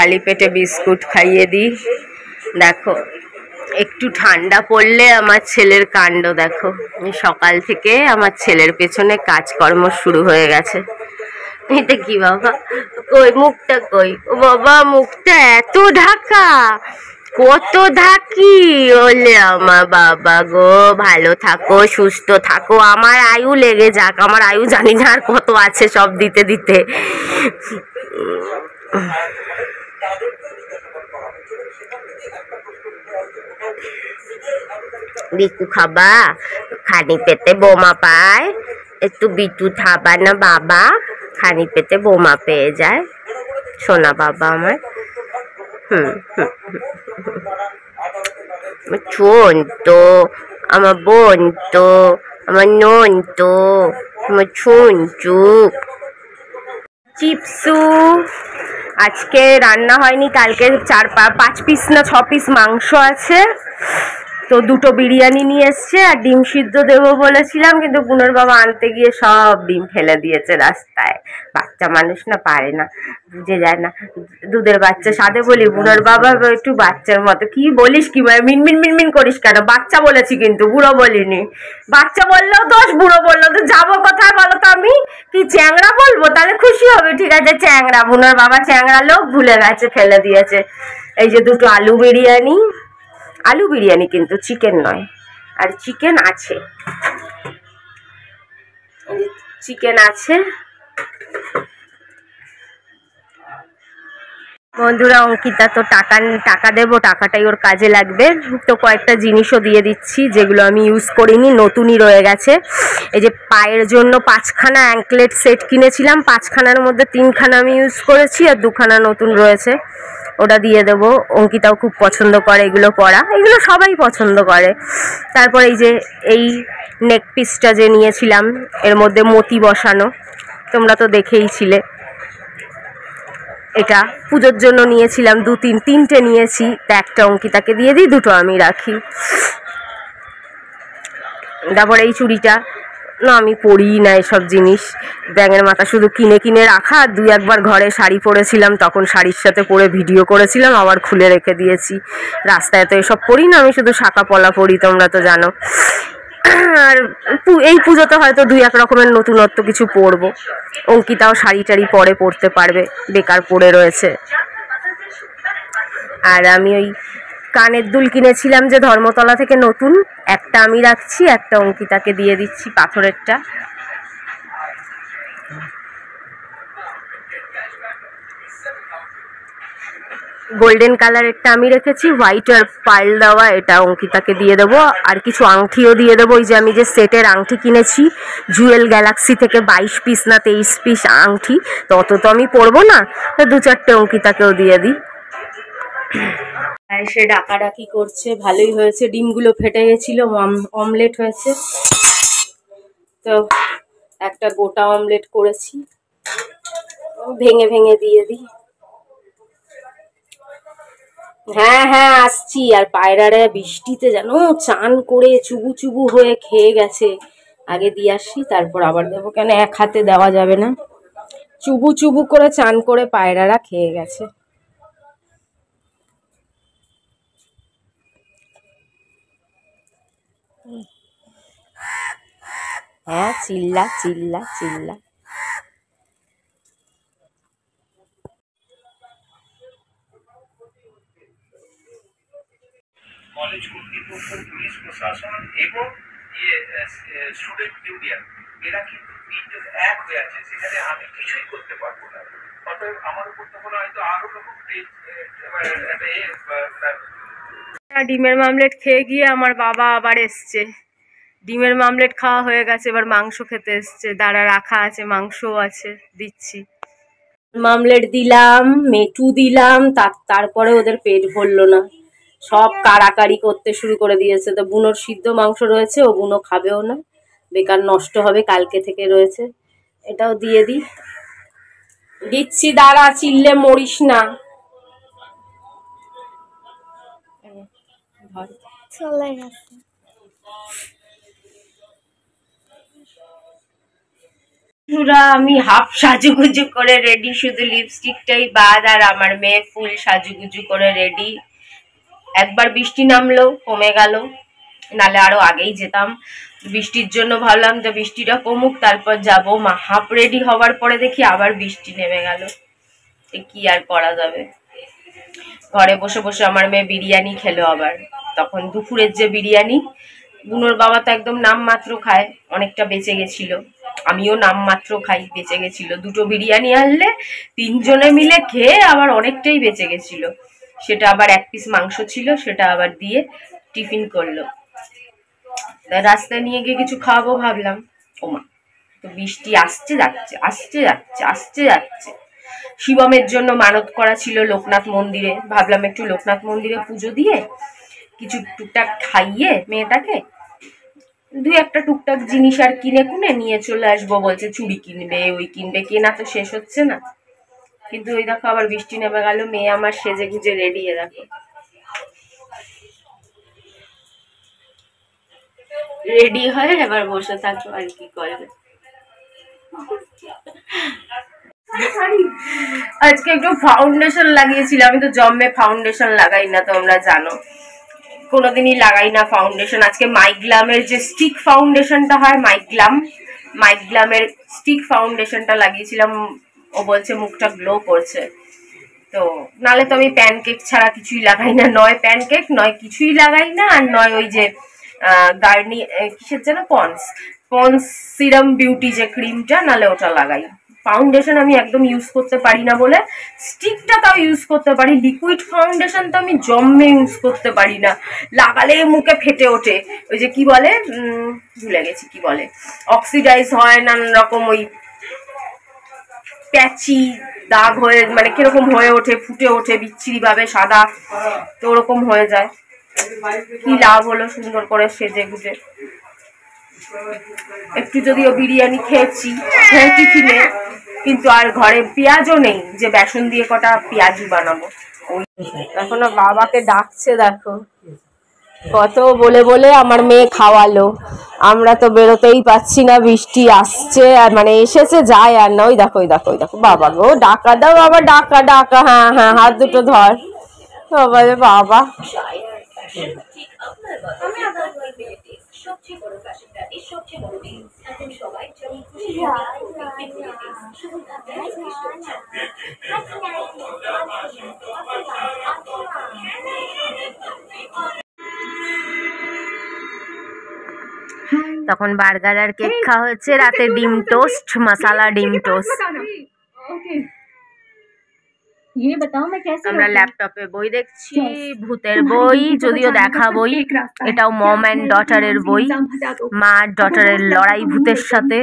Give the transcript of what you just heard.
খালি পেটে বিস্কুট খাইয়ে দিই। দেখো একটু ঠান্ডা পড়লে আমার ছেলের কাণ্ড দেখো, সকাল থেকে আমার ছেলের পেছনে কাজকর্ম শুরু হয়ে গেছে। এটা কি বাবা, কই মুখটা কই, ও বাবা মুখটা এত ঢাকা, কত ঢাকি। ওলে আমার বাবা গো, ভালো থাকো সুস্থ থাকো, আমার আয়ু লেগে যাক, আমার আয়ু জানি না আর কত আছে সব দিতে দিতে। বিকু খাবা, খানি পেতে বোমা পায়, একটু বিটু খাবা না বাবা, খানি পেতে বোমা পেয়ে যায় সোনা বাবা আমার। শোন তো আমার বোন তো, আমার নন তো, আমার ছুনচু। চিপসু আজকে রান্না হয়নি, কালকে 5 পিস না 6 পিস মাংস আছে, তো 2টো বিরিয়ানি নিয়ে এসছে আর ডিম সিদ্ধ দেবো বলেছিলাম, কিন্তু পুনর বাবা আনতে গিয়ে সব ডিম ফেলে দিয়েছে রাস্তায়। বাচ্চা মানুষ না, পারে না, বুঝে যায় না, দুধের বাচ্চা সাথে বলি পুনর বাবা একটু বাচ্চার মতো। কি বলিস কি মিনমিন মিনমিন করিস কেন? বাচ্চা বলেছি কিন্তু বুড়ো বলিনি। বাচ্চা বললেও দোষ, বুড়ো বললেও তো। যাবো কোথায় বলো তো? আমি কি চ্যাংড়া বলবো? তাহলে খুশি হবে, ঠিক আছে চ্যাংড়া। পুনর বাবা চ্যাংড়া লোক, ভুলে গেছে, ফেলে দিয়েছে। এই যে 2টো আলু বিরিয়ানি, আলু বিরিয়ানি কিন্তু চিকেন নয়, আর চিকেন আছে, চিকেন আছে। বন্ধুরা অঙ্কিতা তো টাকা দেবো, টাকাটাই ওর কাজে লাগবে, তো কয়েকটা জিনিসও দিয়ে দিচ্ছি যেগুলো আমি ইউজ করিনি, নতুনই রয়ে গেছে। এই যে পায়ের জন্য 5খানা অ্যাঙ্কলেট সেট কিনেছিলাম, 5খানার মধ্যে 3খানা আমি ইউজ করেছি আর 2খানা নতুন রয়েছে, ওটা দিয়ে দেবো। অঙ্কিতাও খুব পছন্দ করে এগুলো পরা, এগুলো সবাই পছন্দ করে। তারপর এই যে এই নেক পিসটা যে নিয়েছিলাম, এর মধ্যে মতি বসানো, তোমরা তো দেখেইছিলে। এটা পুজোর জন্য নিয়েছিলাম, 3টে নিয়েছি, তা একটা অঙ্কিতাকে দিয়ে দিই, 2টো আমি রাখি। তারপর এই চুড়িটা না, আমি পরিই না এসব জিনিস, ব্যাঙের মাথা শুধু কিনে কিনে রাখা। 2-1বার ঘরে শাড়ি পরেছিলাম, তখন শাড়ির সাথে পরে ভিডিও করেছিলাম, আবার খুলে রেখে দিয়েছি। রাস্তায় তো এসব পরি না, আমি শুধু শাঁকা পলা পরি, তোমরা তো জানো। আর এই পুজোতে হয়তো 2-1 রকমের নতুনত্ব কিছু পরবো। অঙ্কিতাও শাড়ি টাড়ি পরে পরতে পারবে, বেকার পড়ে রয়েছে। আর আমি ওই কানের দুল কিনেছিলাম যে ধর্মতলা থেকে নতুন, একটা আমি রাখছি, একটা অঙ্কিতাকে দিয়ে দিচ্ছি, পাথরেরটা। গোল্ডেন কালারেরটা আমি রেখেছি, হোয়াইট আর পার্ল দেওয়া এটা অঙ্কিতাকে দিয়ে দেবো। আর কিছু আংটিও দিয়ে দেবো, ওই যে আমি যে সেটের আংটি কিনেছি জুয়েল গ্যালাক্সি থেকে, 22 পিস না 23 পিস আংটি, তো অত তো আমি পরবো না, তো 2-4টে অঙ্কিতাকেও দিয়ে দিই। সে ডাকাডাকি করছে, ভালোই হয়েছে, ডিমগুলো ফেটে গেছিল, অমলেট হয়েছে, তো একটা গোটা অমলেট করেছি, ভেঙে ভেঙে দিয়ে দিই। হ্যাঁ হ্যাঁ আসছি। আর পায়রারা বৃষ্টিতে যেন চান করে চুবু চুবু হয়ে খেয়ে গেছে, আগে দিয়ে আসি তারপর আবার দেবো, কেন এক হাতে দেওয়া যাবে না। চুবু চুবু করে চান করে পায়রারা খেয়ে গেছে। হ্যাঁ চিল্লা চিল্লা চিল্লা। কলেজ কর্তৃপক্ষ, পুলিশ প্রশাসন এবং স্টুডেন্ট ইউনিয়ন, এরা কিন্তু 3জন এক হয়ে আছে, সেখানে আমি কিছুই করতে পারবো না। অতএব আমার উপর তখন হয়তো আরো রকম ডিমের মামলেট খেয়ে গিয়ে আমার বাবা আবার এসছে, ডিমের মামলেট খাওয়া হয়ে গেছে, এবার মাংস খেতে এসছে, দাঁড়া রাখা আছে, মাংসও আছে, দিচ্ছি। মামলেট দিলাম, মেটু দিলাম, তারপরে ওদের পেট ভরলো না, সব কাড়াকাড়ি করতে শুরু করে দিয়েছে। তো বুনোর সিদ্ধ মাংস রয়েছে, ও বুনো খাবেও না, বেকার নষ্ট হবে, কালকে থেকে রয়েছে, এটাও দিয়ে দিই। দিচ্ছি দাঁড়া, চিল্লে মরিস না। চলে গেছে। পুরা আমি হাফ সাজুগুজু করে রেডি, শুধু লিপস্টিকটাই বাদ, আর আমার মেয়ে ফুল সাজুগুজু করে রেডি। একবার বৃষ্টি নামলো, কমে গেল, নালে আরো আগেই যেতাম। বৃষ্টির জন্য ভাবলাম যে বৃষ্টিটা কমুক তারপর যাবো। মা হাফ রেডি হওয়ার পরে দেখি আবার বৃষ্টি নেমে গেল, কি আর করা যাবে। ঘরে বসে বসে আমার মেয়ে বিরিয়ানি খেলো আবার। তখন দুপুরের যে বিরিয়ানি, বুনোর বাবা তো একদম নাম মাত্র খায়, অনেকটা বেঁচে গেছিল। আমিও নাম মাত্র খাই, বেঁচে গেছিল। দুটো বিরিয়ানি আনলে তিনজনে মিলে খেয়ে আবার অনেকটাই বেঁচে গেছিল। সেটা আবার এক পিস মাংস ছিল, সেটা আবার দিয়ে টিফিন করলো। রাস্তায় নিয়ে গিয়ে কিছু খাওয়াবো ভাবলাম, ওমা তো বৃষ্টি আসছে যাচ্ছে আসছে যাচ্ছে আসছে যাচ্ছে। শিবমের জন্য মানত করা ছিল লোকনাথ মন্দিরে, ভাবলাম একটু লোকনাথ মন্দিরে পুজো দিয়ে কিছু টুকটাক খাইয়ে মেয়েটাকে দুই একটা টুকটাক জিনিস আর কিনে কুনে নিয়ে চলে আসবো। বলছে চুড়ি কিনবে, ওই কিনবে, কেনা তো শেষ হচ্ছে না। কিন্তু ওই দেখো আবার বৃষ্টি নেমে গেল। মেয়ে আমার সেজে গুজে রেডি, দেখো রেডি হয়ে এবার বসে থাকো, আর কি করবে। আজকে একটু ফাউন্ডেশন লাগিয়েছিলাম। আমি তো জম্মে ফাউন্ডেশন লাগাই না, তোমরা জানো, কোনোদিনই লাগাই না ফাউন্ডেশন। আজকে মাইগ্লামের যে স্টিক ফাউন্ডেশনটা হয়, মাইগ্লামের স্টিক ফাউন্ডেশনটা লাগিয়েছিলাম। ও বলছে মুখটা গ্লো করছে। তো নালে তো আমি প্যানকেক ছাড়া কিছুই লাগাই না, নয় প্যানকেক নয় কিছুই লাগাই না, আর নয় ওই যে গার্নি কিসের যেন পন্স সিরাম বিউটি যে ক্রিমটা, নালে ওটা লাগাই। ফাউন্ডেশন আমি একদম ইউজ করতে পারি না বলে স্টিকটা তাও ইউজ করতে পারি, লিকুইড ফাউন্ডেশন তো আমি জম্মে ইউজ করতে পারি না। লাগালে মুখে ফেটে ওঠে, ওই যে কি বলে ভুলে গেছি কি বলে, অক্সিডাইজ হয়, নানান রকম ওই প্যাচি দাগ হয়ে, মানে কিরকম হয়ে ওঠে, ফুটে ওঠে বিচ্ছিরি ভাবে সাদা, তো ওরকম হয়ে যায়। কি লাভ হলো সুন্দর করে সেজে গুজে। একটু যদিও বিরিয়ানি খেয়েছি টিফিনে, কিন্তু আর ঘরে পেঁয়াজও নেই যে বেসন দিয়ে কটা পেঁয়াজি বানাবো। ওই এখনো বাবাকে ডাকছে, দেখো কত বলে বলে আমার মেয়ে খাওয়ালো। আমরা তো বেরোতেই পাচ্ছি না, বৃষ্টি আসছে, আর মানে এসেছে যায় আর না। ওই দেখো ওই দেখো ওই দেখো, বাবা গো ডাকা দাও বাবা, ডাকা ডাকা, হ্যাঁ হ্যাঁ হাত দুটো ধর বাবা রে বাবা। তখন বার্গার আর কেক খাওয়া হচ্ছে, রাতে ডিম টোস্ট, মশালা ডিম টোস্ট। আমরা ল্যাপটপে বই দেখছি, ভূতের বই, যদিও দেখা বই, এটাও মম অ্যান্ড ডটারের বই, মা ডটারের লড়াই ভূতের সাথে।